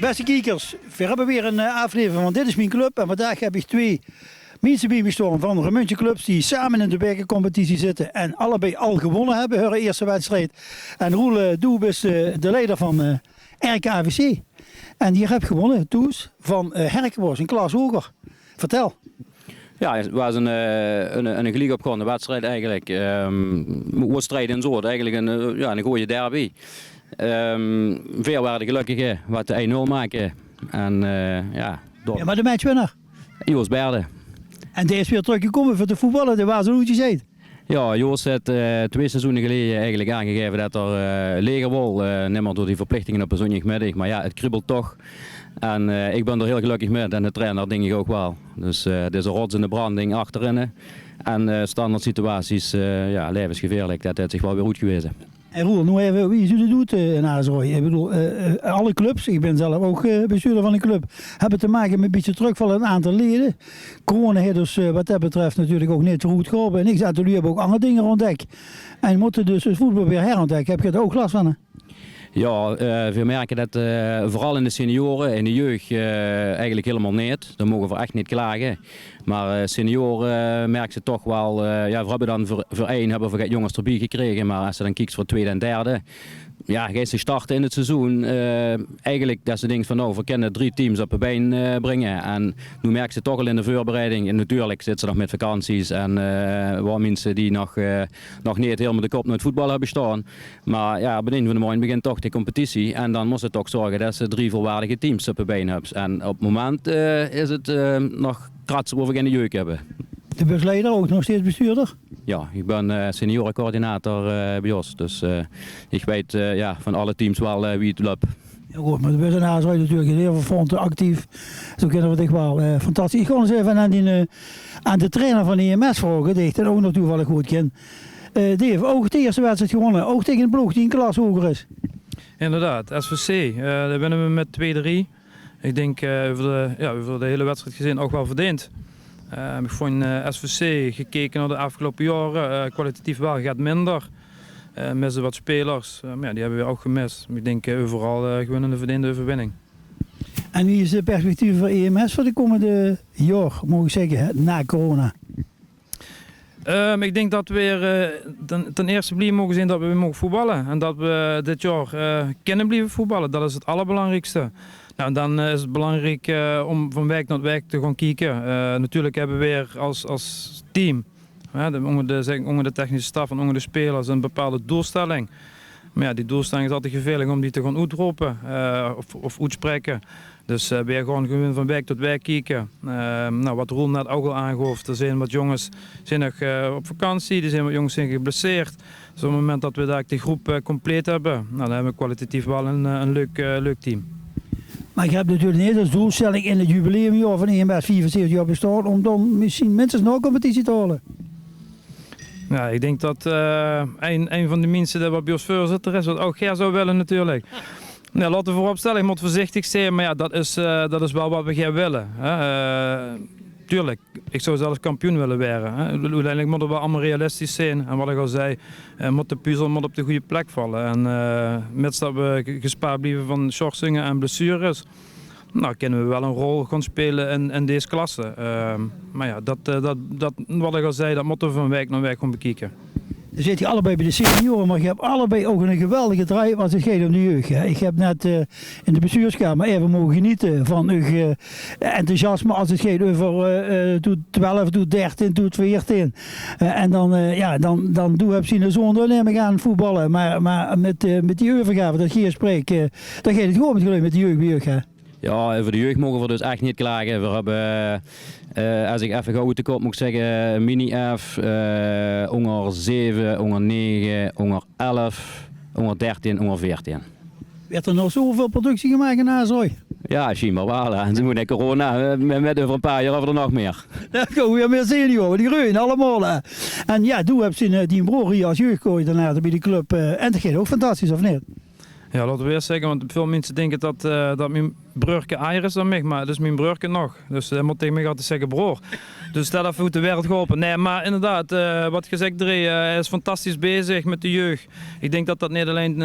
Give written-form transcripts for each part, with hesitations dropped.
Beste kijkers, we hebben weer een aflevering van Dit is Mijn Club. En vandaag heb ik twee mensen bij me staan van Remuntje clubs die samen in de bekercompetitie zitten. En allebei al gewonnen hebben, hun eerste wedstrijd. En Roel Doeb is de leider van RKVC. En die heeft gewonnen, Toes, van Herkenbos in Klaas Hoger. Vertel. Ja, het was een gelijk opgaande wedstrijd eigenlijk. Wedstrijd in Zoort, eigenlijk een goede derby. Veel waren gelukkig wat de 1-0 maken. En ja, maar de matchwinnaar? Joost Berde. En die is weer teruggekomen voor de voetballen, dat was een hoedje zit. Ja, Joost heeft 2 seizoenen geleden eigenlijk aangegeven dat er leger wil. Niet meer door die verplichtingen op een zondagmiddag. Maar ja, het kriebelt toch. En ik ben er heel gelukkig met en de trainer denk ik ook wel. Dus het is een rots in de branding achterin. En standaard situaties, levensgevaarlijk, dat heeft zich wel weer goed gewezen. En Roel, nu even wie je het doet in Azerooi. Ik bedoel, alle clubs, ik ben zelf ook bestuurder van een club, hebben te maken met een beetje terugvallen een aantal leden. Corona heeft dus wat dat betreft natuurlijk ook niet zo goed geholpen. En ik zei, jullie hebben ook andere dingen ontdekt. En moeten dus het voetbal weer herontdekken. Heb je er ook last van? Hè? Ja, we merken dat vooral in de senioren, in de jeugd eigenlijk helemaal niet. Daar mogen we echt niet klagen. Maar senioren merken ze toch wel, we hebben dan voor 1 hebben we jongens erbij gekregen. Maar als ze dan kijkt voor 2e en 3e, ja, gaan ze starten in het seizoen. Eigenlijk dat ze denken van nou, we kunnen 3 teams op een been brengen. En nu merken ze toch al in de voorbereiding. En natuurlijk zitten ze nog met vakanties en waar mensen die nog niet helemaal de kop naar het voetbal hebben staan. Maar ja, begin van de morgen begint toch de competitie. En dan moet het toch zorgen dat ze 3 volwaardige teams op een been hebben. En op het moment is het nog kratsen waar we geen jeugd hebben. De busleider ook nog steeds bestuurder? Ja, ik ben seniorencoördinator bij ons. Dus ik weet van alle teams wel wie het loopt. Ja, goed, maar de busleiders zijn natuurlijk in heel veel fronten actief. Zo kennen we het echt wel. Fantastisch. Ik ga eens even aan de trainer van de EMS vragen, die ik dan ook nog toevallig goed ken. Die heeft ook de eerste wedstrijd gewonnen. Ook tegen een ploeg die een klas hoger is. Inderdaad, SVC. Daar winnen we met 2-3. Ik denk over de hele wedstrijd gezien ook wel verdiend. Ik vond SVC gekeken naar de afgelopen jaren, kwalitatief wel gaat minder. Missen wat spelers, maar die hebben we ook gemist. Ik denk overal gewoon een verdiende overwinning. En wie is de perspectief voor EMS voor de komende jaar, moet ik zeggen, na corona? Ik denk dat we weer ten eerste blijven mogen zien dat we weer mogen voetballen. En dat we dit jaar kunnen blijven voetballen, dat is het allerbelangrijkste. Nou, dan is het belangrijk om van wijk naar wijk te gaan kijken. Natuurlijk hebben we weer als team, onder de technische staf en onder de spelers, een bepaalde doelstelling. Maar ja, die doelstelling is altijd gevaarlijk om die te gaan uitroepen of uitspreken. Dus we gaan gewoon van wijk tot wijk kijken. Wat Roel net ook al aangaf, er zijn wat jongens zijn nog op vakantie, er zijn wat jongens zijn geblesseerd. Dus op het moment dat we daar de groep compleet hebben, dan hebben we kwalitatief wel een leuk team. Maar ik heb natuurlijk niet als doelstelling in het jubileumjaar van EMS 74 jaar bestaan om dan misschien minstens nog een competitie te halen. Ja, ik denk dat een van de mensen die wat bij ons voorzitter is, wat ook Ger zou willen natuurlijk. Ja, laten we vooropstellen, je moet voorzichtig zijn, maar ja, dat is wel wat we gaan willen. Tuurlijk, ik zou zelfs kampioen willen worden. Uiteindelijk moeten we allemaal realistisch zijn. En wat ik al zei, moet de puzzel moet op de goede plek vallen. En mits dat we gespaard blijven van schorsingen en blessures, nou, kunnen we wel een rol gaan spelen in deze klasse. Maar ja, wat ik al zei, dat moeten we van wijk naar wijk gaan bekijken. Dan zit je allebei bij de senioren, maar je hebt allebei ook een geweldige draai als het gaat om de jeugd. Ik heb net in de bestuurskamer even mogen genieten van uw enthousiasme als het gaat over doet 12, doet 13, doet 14. En dan doe je zien de zoon neem ik aan voetballen. Maar met die overgave dat je spreekt, dan gaat het gewoon met de jeugd bij jeugd. Hè? Ja, over de jeugd mogen we dus echt niet klagen. We hebben, als ik even gauw te kop moet zeggen, mini-F, onder 7, onder 9, onder 11, onder 13, onder 14. Werd er nog zoveel productie gemaakt in Azerooi? Ja, schijnbaar wel. En ze moeten corona, met over een paar jaar hebben we er nog meer. Ja, gaan weer meer senioren, die groeien allemaal. Hè. En ja, toen heb je die broer hier als jeugdcoördinator bij de club. En dat gaat ook fantastisch, of niet? Ja, laten we eerst zeggen, want veel mensen denken dat mijn broertje aier is dan mij, maar dat is mijn broertje nog. Dus hij moet tegen mij altijd zeggen broer. Dus dat heeft de wereld geholpen. Nee, maar inderdaad, wat je zegt, Dre, hij is fantastisch bezig met de jeugd. Ik denk dat dat niet alleen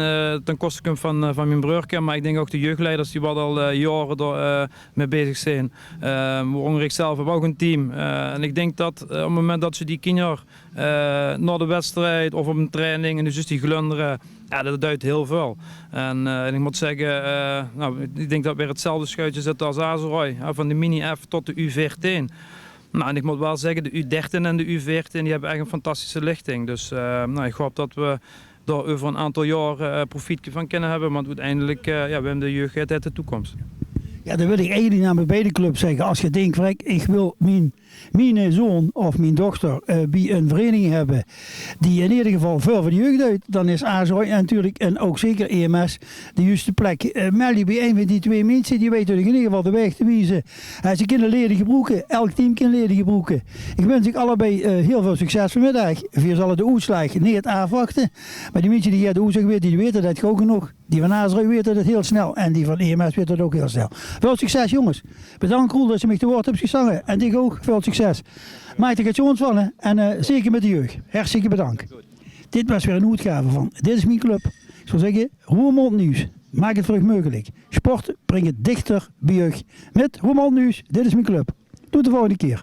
ten koste komt van mijn broertje, maar ik denk ook de jeugdleiders die wat al jaren mee bezig zijn. Waaronder ik zelf heb ook een team. En ik denk dat op het moment dat ze die kinderen naar de wedstrijd of op een training en dus die glunderen, ja, dat duidt heel veel. En ik moet zeggen, ik denk dat weer hetzelfde schuitje zit als Azerooi. Van de mini-F tot de U14. Nou, en ik moet wel zeggen, de U13 en de U14 die hebben echt een fantastische lichting. Dus ik hoop dat we daar over een aantal jaar profiet van kunnen hebben. Want uiteindelijk we hebben de jeugd uit de toekomst. Ja, dat wil ik eigenlijk naar beide clubs zeggen. Als je denkt, ik wil mijn zoon of mijn dochter bij een vereniging hebben die in ieder geval veel voor de jeugd uit, dan is Azoy natuurlijk en ook zeker EMS de juiste plek. Meld je bij een van die twee mensen, die weten in ieder geval de weg te wijzen. Ze kunnen ledige broeken, elk team kan ledige broeken. Ik wens ik allebei heel veel succes vanmiddag. Via zal de uitslag niet afwachten. Maar die mensen die de uitslag weten, die weten dat ook genoeg. Die van Azoy weten dat heel snel en die van EMS weten dat ook heel snel. Veel succes jongens. Bedankt Roel dat je me te woord hebt gezongen. En ik ook. Veel succes. Maak er het jongens van hè? En zeker met de jeugd. Hartstikke bedankt. Dit was weer een uitgave van Dit is mijn club. Ik zou zeggen, Roermond Nieuws. Maak het voor u mogelijk. Sport brengt het dichter bij jeugd. Met Roermond Nieuws. Dit is mijn club. Tot de volgende keer.